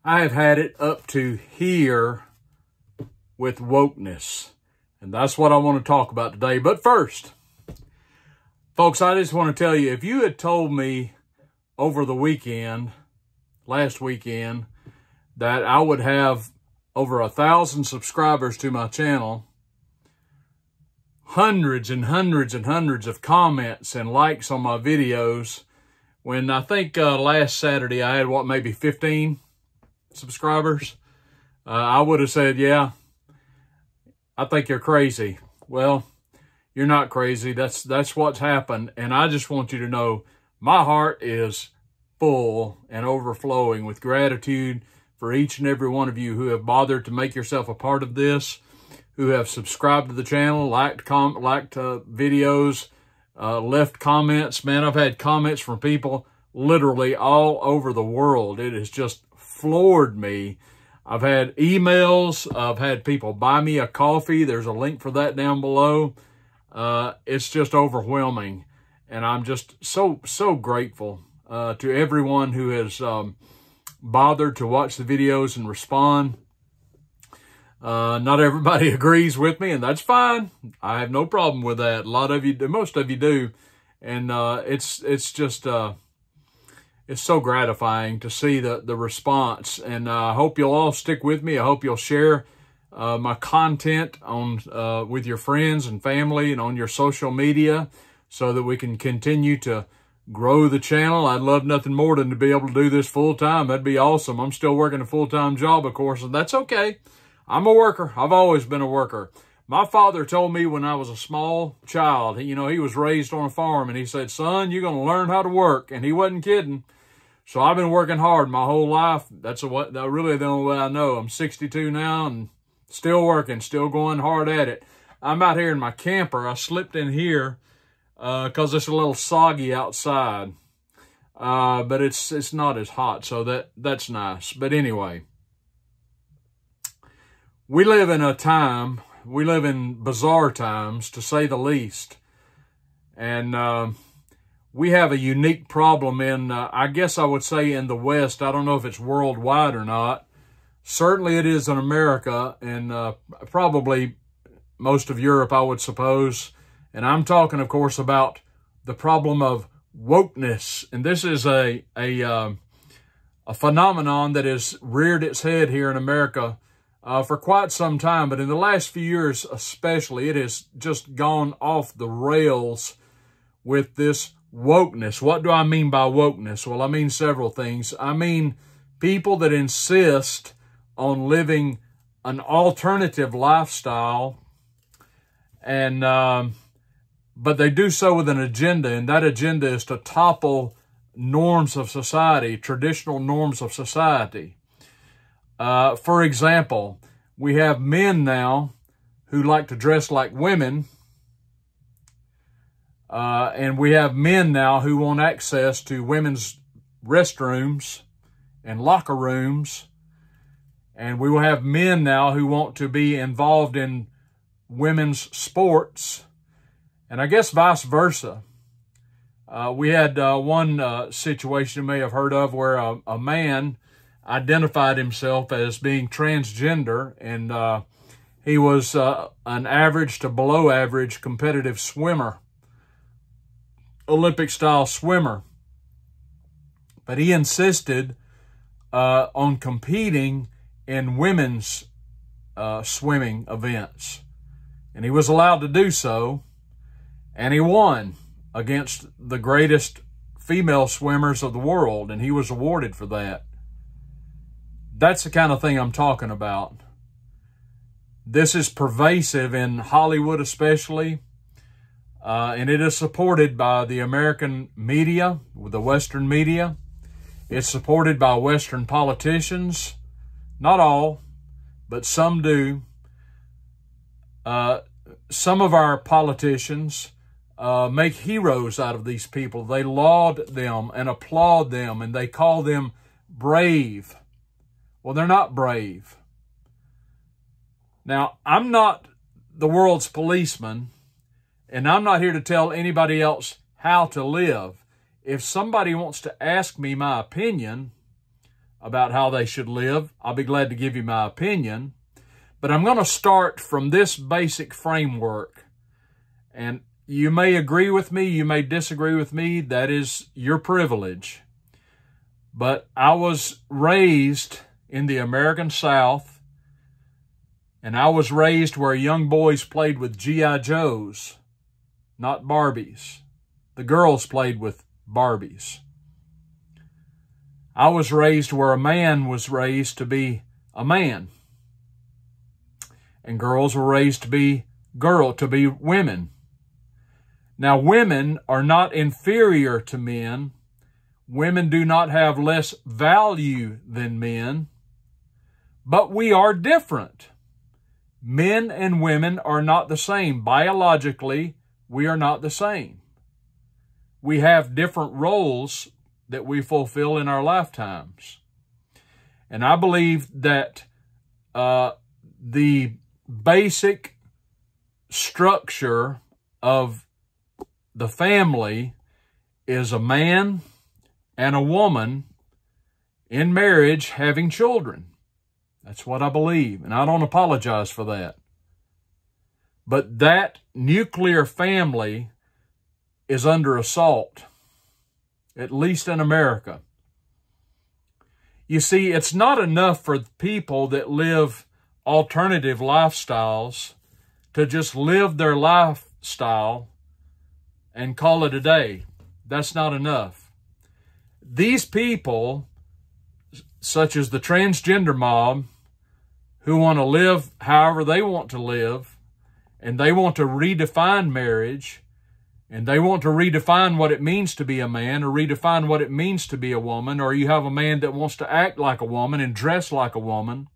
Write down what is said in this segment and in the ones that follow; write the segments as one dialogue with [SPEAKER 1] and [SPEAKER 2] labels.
[SPEAKER 1] I have had it up to here with wokeness, and that's what I want to talk about today. But first, folks, I just want to tell you, if you had told me over the weekend, last weekend, that I would have over 1,000 subscribers to my channel, hundreds and hundreds and hundreds of comments and likes on my videos, when I think last Saturday I had, maybe 15 subscribers, I would have said, yeah, I think you're crazy. Well, you're not crazy. That's what's happened. And I just want you to know my heart is full and overflowing with gratitude for each and every one of you who have bothered to make yourself a part of this, who have subscribed to the channel, liked videos, left comments. Man, I've had comments from people literally all over the world. It has just floored me. I've had emails. I've had people buy me a coffee. There's a link for that down below. It's just overwhelming. And I'm just so grateful to everyone who has bothered to watch the videos and respond. Not everybody agrees with me, and that's fine. I have no problem with that. A lot of you, most of you do. And it's just, it's so gratifying to see the response. And I hope you'll all stick with me. I hope you'll share my content on with your friends and family and on your social media so that we can continue to grow the channel. I'd love nothing more than to be able to do this full time. That'd be awesome. I'm still working a full-time job, of course, and that's okay. I'm a worker. I've always been a worker. My father told me when I was a small child, he was raised on a farm, and he said, son, you're going to learn how to work. And he wasn't kidding. So I've been working hard my whole life. That's really the only way I know. I'm 62 now and still working, still going hard at it. I'm out here in my camper. I slipped in here because it's a little soggy outside. But it's not as hot, so that's nice. But anyway, we live in bizarre times, to say the least. And we have a unique problem in, I guess I would say in the West. I don't know if it's worldwide or not. Certainly it is in America and probably most of Europe, I would suppose. And I'm talking, of course, about the problem of wokeness. And this is a phenomenon that has reared its head here in America for quite some time. But in the last few years especially, it has just gone off the rails with this wokeness. What do I mean by wokeness? Well, I mean several things. I mean people that insist on living an alternative lifestyle, and but they do so with an agenda, and that agenda is to topple norms of society, traditional norms of society. For example, we have men now who like to dress like women, and we have men now who want access to women's restrooms and locker rooms. And we will have men now who want to be involved in women's sports. And I guess vice versa. We had one situation you may have heard of where a man identified himself as being transgender, and he was an average to below average competitive swimmer. Olympic-style swimmer. But he insisted on competing in women's swimming events. And he was allowed to do so, and he won against the greatest female swimmers of the world, and he was awarded for that. That's the kind of thing I'm talking about. This is pervasive in Hollywood especially, and it is supported by the American media, the Western media. It's supported by Western politicians. Not all, but some do. Some of our politicians make heroes out of these people. They laud them and applaud them, and they call them brave. Well, they're not brave. Now, I'm not the world's policeman, and I'm not here to tell anybody else how to live. If somebody wants to ask me my opinion, about how they should live. I'll be glad to give you my opinion. But I'm going to start from this basic framework. And you may agree with me, you may disagree with me. That is your privilege. But I was raised in the American South, and I was raised where young boys played with G.I. Joes, not Barbies. The girls played with Barbies. I was raised where a man was raised to be a man, and girls were raised to be women. Now, women are not inferior to men. Women do not have less value than men, but we are different. Men and women are not the same. Biologically, we are not the same. We have different roles that we fulfill in our lifetimes. And I believe that the basic structure of the family is a man and a woman in marriage having children. That's what I believe, and I don't apologize for that. But that nuclear family is under assault, at least in America. You see, it's not enough for people that live alternative lifestyles to just live their lifestyle and call it a day. That's not enough. These people, such as the transgender mob, who want to live however they want to live, and they want to redefine marriage, and they want to redefine what it means to be a man, or redefine what it means to be a woman, or you have a man that wants to act like a woman and dress like a woman.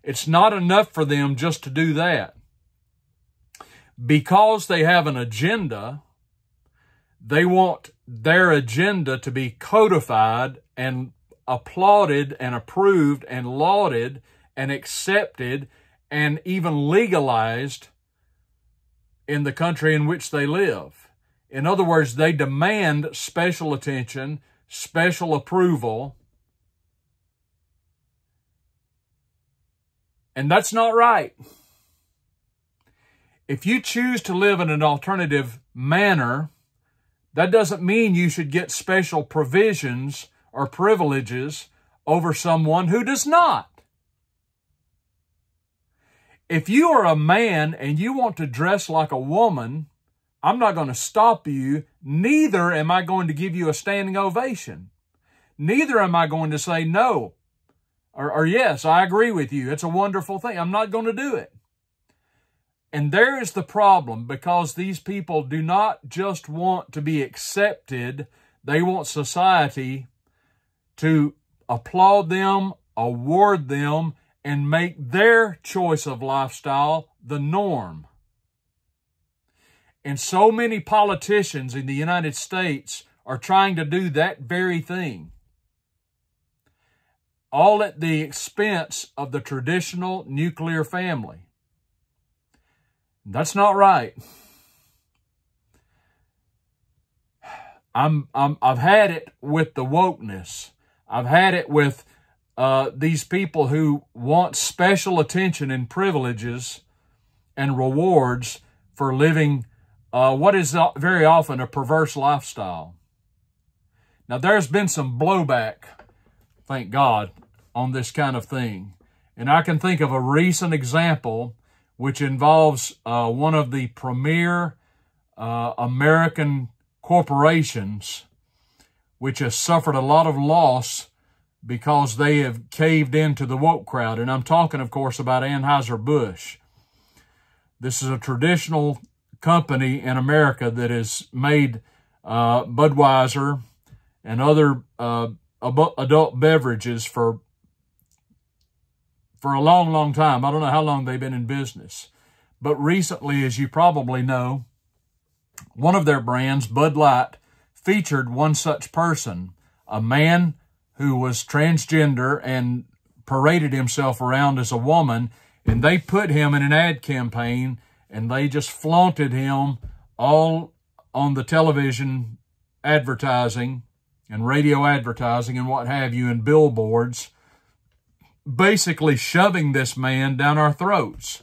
[SPEAKER 1] It's not enough for them just to do that. Because they have an agenda, they want their agenda to be codified and applauded and approved and lauded and accepted and even legalized in the country in which they live. In other words, they demand special attention, special approval. And that's not right. If you choose to live in an alternative manner, that doesn't mean you should get special provisions or privileges over someone who does not. If you are a man and you want to dress like a woman, I'm not going to stop you. Neither am I going to give you a standing ovation. Neither am I going to say no or yes, I agree with you. It's a wonderful thing. I'm not going to do it. And there is the problem, because these people do not just want to be accepted. They want society to applaud them, award them, and make their choice of lifestyle the norm. And so many politicians in the United States are trying to do that very thing, all at the expense of the traditional nuclear family. That's not right. I've had it with the Woke-Ness. I've had it with these people who want special attention and privileges and rewards for living what is very often a perverse lifestyle. Now, there's been some blowback, thank God, on this kind of thing. And I can think of a recent example which involves one of the premier American corporations, which has suffered a lot of loss because they have caved into the woke crowd. And I'm talking, of course, about Anheuser-Busch. This is a traditional company in America that has made Budweiser and other adult beverages for a long, long time. I don't know how long they've been in business. But recently, as you probably know, one of their brands, Bud Light, featured one such person, a man who was transgender and paraded himself around as a woman, and they put him in an ad campaign, and they just flaunted him all on the television advertising and radio advertising and what have you and billboards, basically shoving this man down our throats.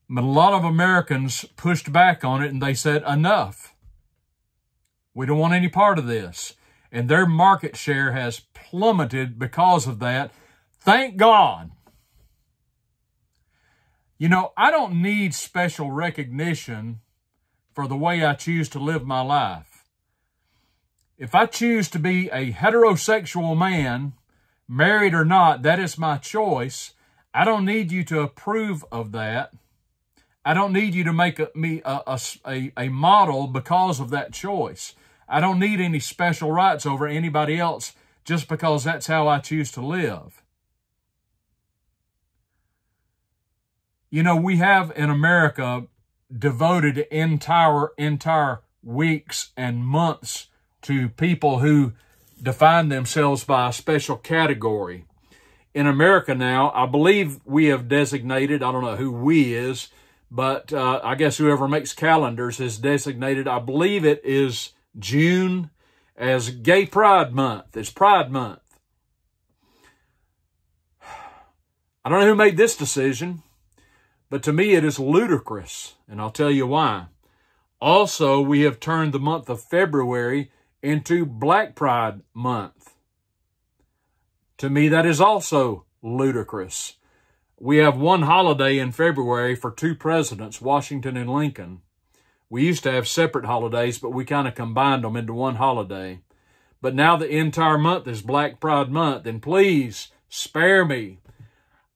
[SPEAKER 1] But a lot of Americans pushed back on it and they said, enough. We don't want any part of this. And their market share has plummeted because of that. Thank God. You know, I don't need special recognition for the way I choose to live my life. If I choose to be a heterosexual man, married or not, that is my choice. I don't need you to approve of that. I don't need you to make me a model because of that choice. I don't need any special rights over anybody else just because that's how I choose to live. You know, we have in America devoted entire weeks and months to people who define themselves by a special category. In America now, I believe we have designated, I don't know who we is, but I guess whoever makes calendars has designated, I believe it is June, as Gay Pride Month. It's Pride Month. I don't know who made this decision, but to me it is ludicrous, and I'll tell you why. Also, we have turned the month of February into Black Pride Month. To me, that is also ludicrous. We have one holiday in February for two presidents, Washington and Lincoln. We used to have separate holidays, but we kind of combined them into one holiday. But now the entire month is Black Pride Month, and please spare me.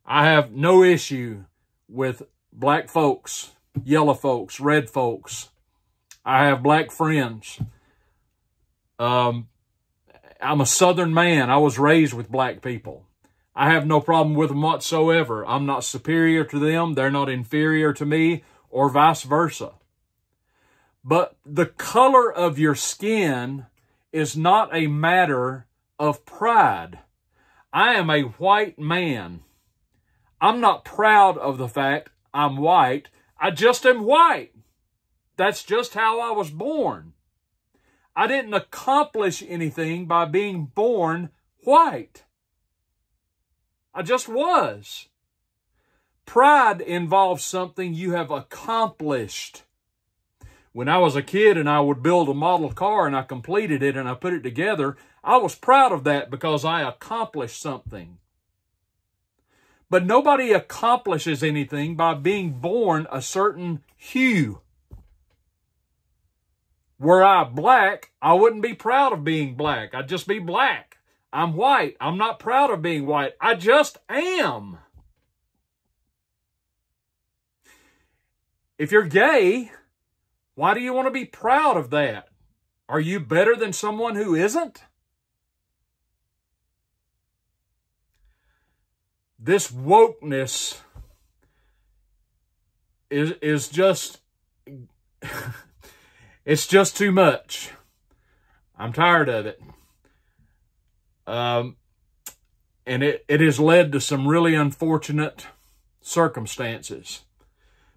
[SPEAKER 1] I have no issue with black folks, yellow folks, red folks. I have black friends. I'm a Southern man. I was raised with black people. I have no problem with them whatsoever. I'm not superior to them. They're not inferior to me, or vice versa. But the color of your skin is not a matter of pride. I am a white man. I'm not proud of the fact I'm white. I just am white. That's just how I was born. I didn't accomplish anything by being born white. I just was. Pride involves something you have accomplished. When I was a kid and I would build a model car and I completed it and I put it together, I was proud of that because I accomplished something. But nobody accomplishes anything by being born a certain hue. Were I black, I wouldn't be proud of being black. I'd just be black. I'm white. I'm not proud of being white. I just am. If you're gay, why do you want to be proud of that? Are you better than someone who isn't? This wokeness is just, it's just too much. I'm tired of it. And it has led to some really unfortunate circumstances.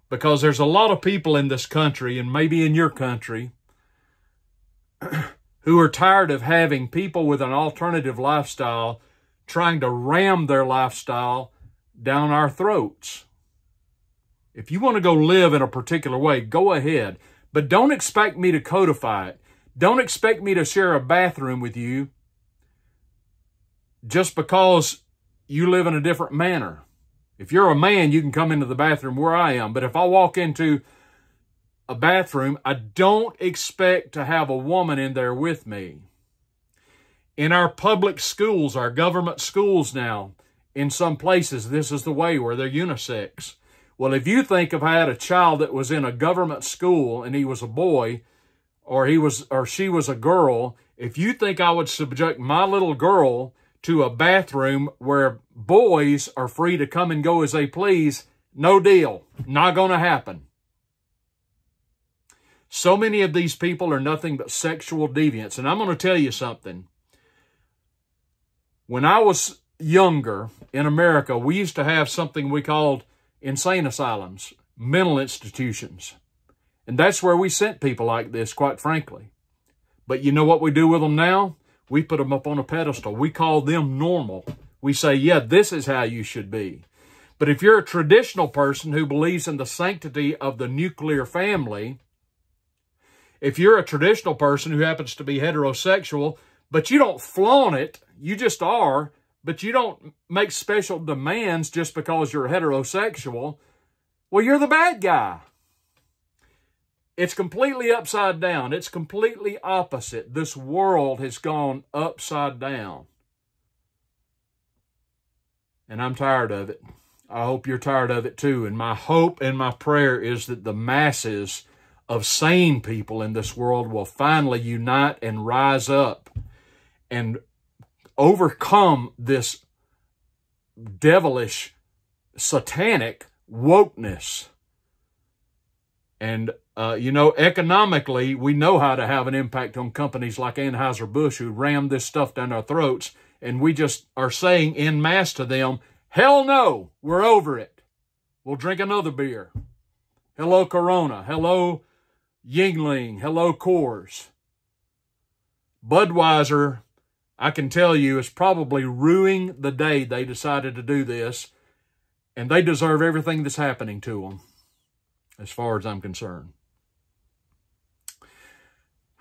[SPEAKER 1] Because there's a lot of people in this country, and maybe in your country, who are tired of having people with an alternative lifestyle trying to ram their lifestyle down our throats. If you want to go live in a particular way, go ahead. But don't expect me to codify it. Don't expect me to share a bathroom with you just because you live in a different manner. If you're a man, you can come into the bathroom where I am. But if I walk into a bathroom, I don't expect to have a woman in there with me. In our public schools, our government schools now, in some places, this is the way where they're unisex. Well, if you think if I had a child that was in a government school and he was a boy, or she was a girl, if you think I would subject my little girl to a bathroom where boys are free to come and go as they please, no deal. Not going to happen. So many of these people are nothing but sexual deviants. And I'm going to tell you something. When I was younger in America, we used to have something we called insane asylums, mental institutions. And that's where we sent people like this, quite frankly. But you know what we do with them now? We put them up on a pedestal. We call them normal. We say, yeah, this is how you should be. But if you're a traditional person who believes in the sanctity of the nuclear family, if you're a traditional person who happens to be heterosexual, but you don't flaunt it, you just are, but you don't make special demands just because you're heterosexual, well, you're the bad guy. It's completely upside down. It's completely opposite. This world has gone upside down. And I'm tired of it. I hope you're tired of it too. And my hope and my prayer is that the masses of sane people in this world will finally unite and rise up and overcome this devilish, satanic wokeness. And, economically, we know how to have an impact on companies like Anheuser-Busch who ram this stuff down our throats. And we just are saying en masse to them, hell no, we're over it. We'll drink another beer. Hello, Corona. Hello, Yingling. Hello, Coors. Budweiser, I can tell you, is probably ruining the day they decided to do this. And they deserve everything that's happening to them, as far as I'm concerned.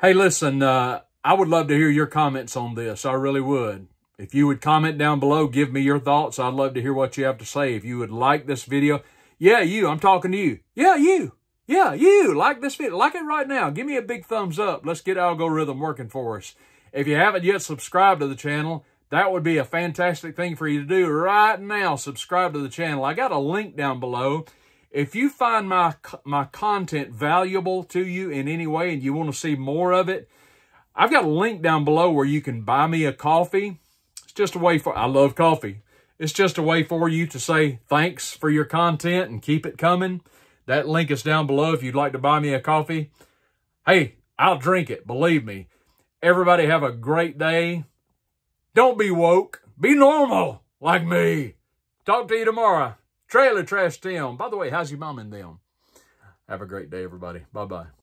[SPEAKER 1] Hey, listen, I would love to hear your comments on this. I really would. If you would comment down below, give me your thoughts. I'd love to hear what you have to say. If you would like this video, yeah, you, I'm talking to you. Yeah, you. Yeah, you, like this video. Like it right now. Give me a big thumbs up. Let's get algorithm working for us. If you haven't yet subscribed to the channel, that would be a fantastic thing for you to do right now. Subscribe to the channel. I got a link down below. If you find my content valuable to you in any way and you want to see more of it, I've got a link down below where you can buy me a coffee. It's just a way for, I love coffee. It's just a way for you to say thanks for your content and keep it coming. That link is down below if you'd like to buy me a coffee. Hey, I'll drink it, believe me. Everybody have a great day. Don't be woke. Be normal like me. Talk to you tomorrow. Trailer Trash Tim. By the way, how's your mom and them? Have a great day, everybody. Bye-bye.